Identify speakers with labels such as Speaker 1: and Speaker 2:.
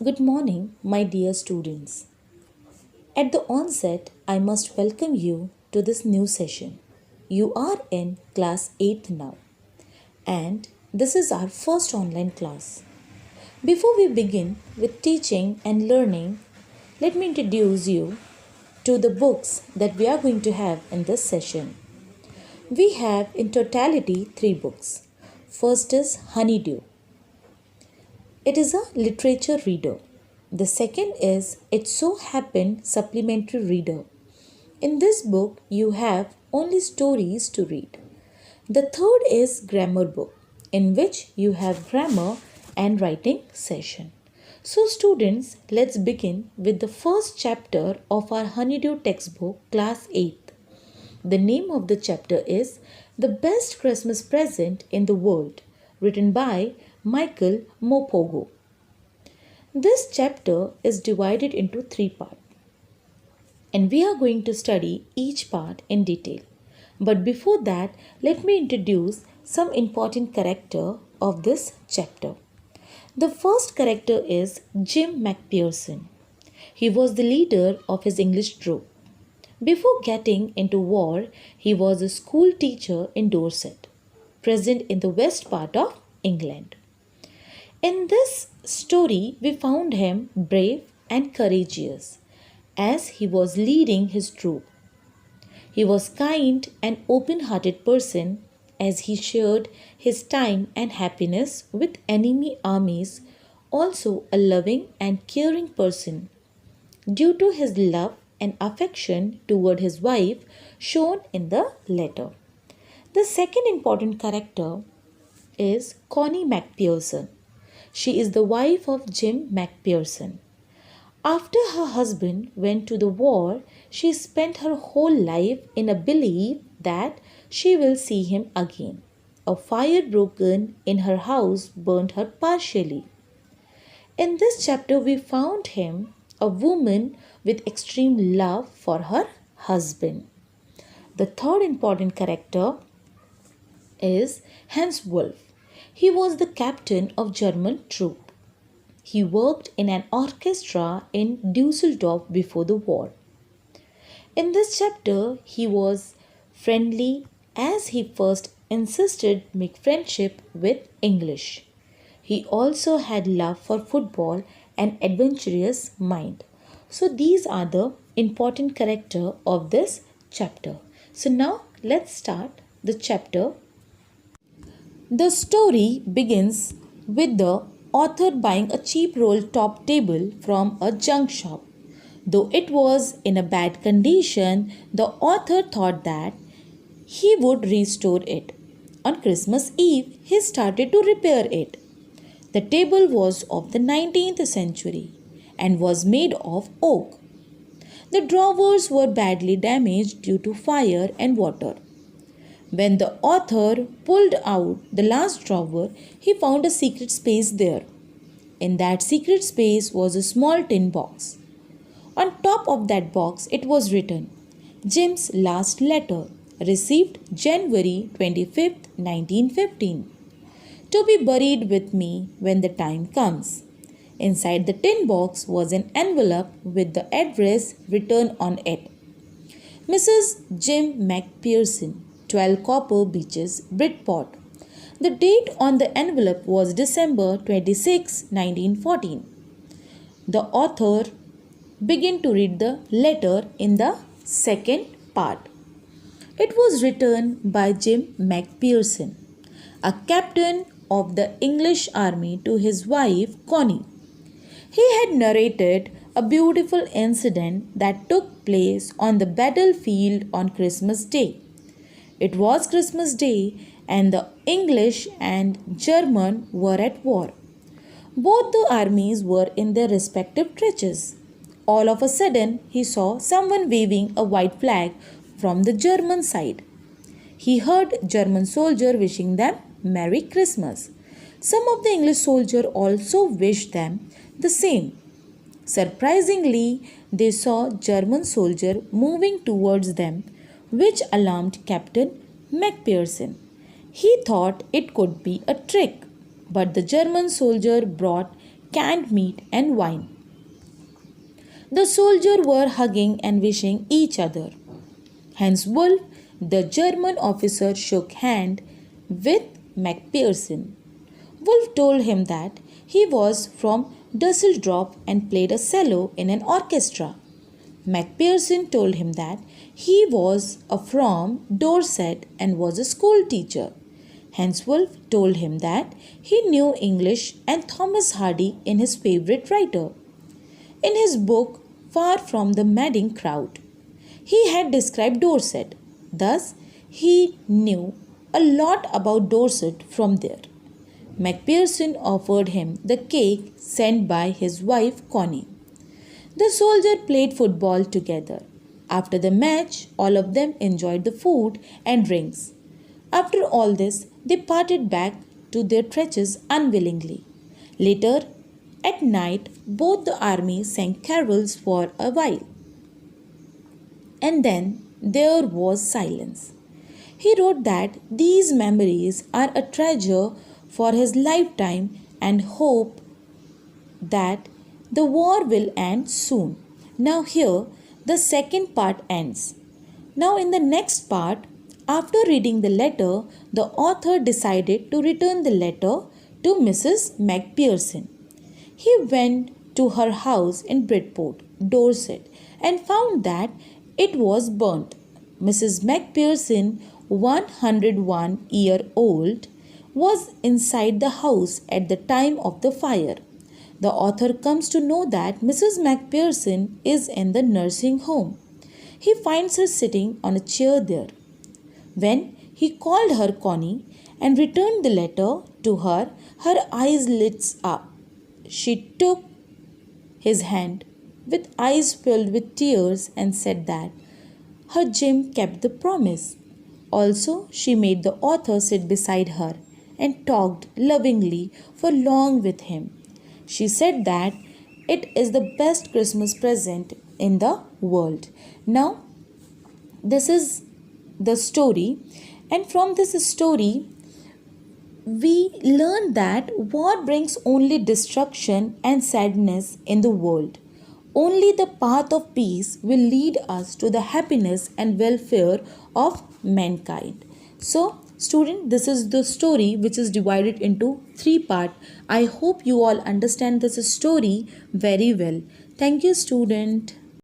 Speaker 1: Good morning, my dear students. At the onset, I must welcome you to this new session. You are in class 8th now, and this is our first online class. Before we begin with teaching and learning, let me introduce you to the books that we are going to have in this session. We have in totality 3 books. First is Honeydew. It is a literature reader. The second is It So Happened supplementary reader. In this book, you have only stories to read. The third is grammar book, in which you have grammar and writing session. So students, let's begin with the first chapter of our Honeydew textbook, class 8th. The name of the chapter is The Best Christmas Present in the World, written by Michael Mopogo. This chapter is divided into 3 parts, and we are going to study each part in detail. But before that, let me introduce some important character of this chapter. The first character is Jim McPherson. He was the leader of his English troop. Before getting into war, he was a school teacher in Dorset, present in the west part of England. In this story, we found him brave and courageous as he was leading his troop. He was kind and open-hearted person as he shared his time and happiness with enemy armies, also a loving and caring person. Due to his love and affection toward his wife shown in the letter. The second important character is Connie McPherson. She is the wife of Jim McPherson. After her husband went to the war, she spent her whole life in a belief that she will see him again. A fire broken in her house burnt her partially. In this chapter, we found him a woman with extreme love for her husband. The third important character is Hans Wolf. He was the captain of German troop. He worked in an orchestra in Dusseldorf before the war. In this chapter, he was friendly as he first insisted make friendship with English. He also had love for football and adventurous mind. So these are the important character of this chapter. So now let's start the chapter. The story begins with the author buying a cheap roll top table from a junk shop. Though it was in a bad condition, the author thought that he would restore it. On Christmas Eve, he started to repair it. The table was of the 19th century and was made of oak. The drawers were badly damaged due to fire and water. When the author pulled out the last drawer, he found a secret space there. In that secret space was a small tin box. On top of that box, it was written, Jim's last letter, received January 25th, 1915. To be buried with me when the time comes. Inside the tin box was an envelope with the address written on it. Mrs. Jim McPherson, 12 Copper Beaches, Bridport. The date on the envelope was December 26, 1914. The author began to read the letter in the second part. It was written by Jim McPherson, a captain of the English army, to his wife Connie. He had narrated a beautiful incident that took place on the battlefield on Christmas Day. It was Christmas Day and the English and German were at war. Both the armies were in their respective trenches. All of a sudden, he saw someone waving a white flag from the German side. He heard German soldier wishing them Merry Christmas. Some of the English soldiers also wished them the same. Surprisingly, they saw German soldier moving towards them, which alarmed Captain McPherson. He thought it could be a trick, but the German soldier brought canned meat, and wine. The soldiers were hugging and wishing each other. Hans Wolf, the German officer, shook hand with Macpherson. Wolf told him that he was from Dusseldorf and played a cello in an orchestra. Macpherson told him that he was from Dorset and was a school teacher. Hans Wolf told him that he knew English and Thomas Hardy in his favorite writer. In his book, Far from the Madding Crowd, he had described Dorset. Thus, he knew a lot about Dorset from there. Macpherson offered him the cake sent by his wife Connie. The soldiers played football together. After the match, all of them enjoyed the food and drinks. After all this, they parted back to their trenches unwillingly. Later, at night, both the armies sang carols for a while. And then there was silence. He wrote that these memories are a treasure for his lifetime and hope that the war will end soon. Now, here the second part ends. Now, in the next part, after reading the letter, the author decided to return the letter to Mrs. Macpherson. He went to her house in Bridport, Dorset, and found that it was burnt. Mrs. Macpherson, 101-year-old, was inside the house at the time of the fire. The author comes to know that Mrs. Macpherson is in the nursing home. He finds her sitting on a chair there. When he called her Connie and returned the letter to her, her eyes lit up. She took his hand with eyes filled with tears and said that her Jim kept the promise. Also, she made the author sit beside her and talked lovingly for long with him. She said that it is the best Christmas present in the world. Now, this is the story, and from this story, we learn that war brings only destruction and sadness in the world. Only the path of peace will lead us to the happiness and welfare of mankind. So, student, this is the story which is divided into 3 parts. I hope you all understand this story very well. Thank you, student.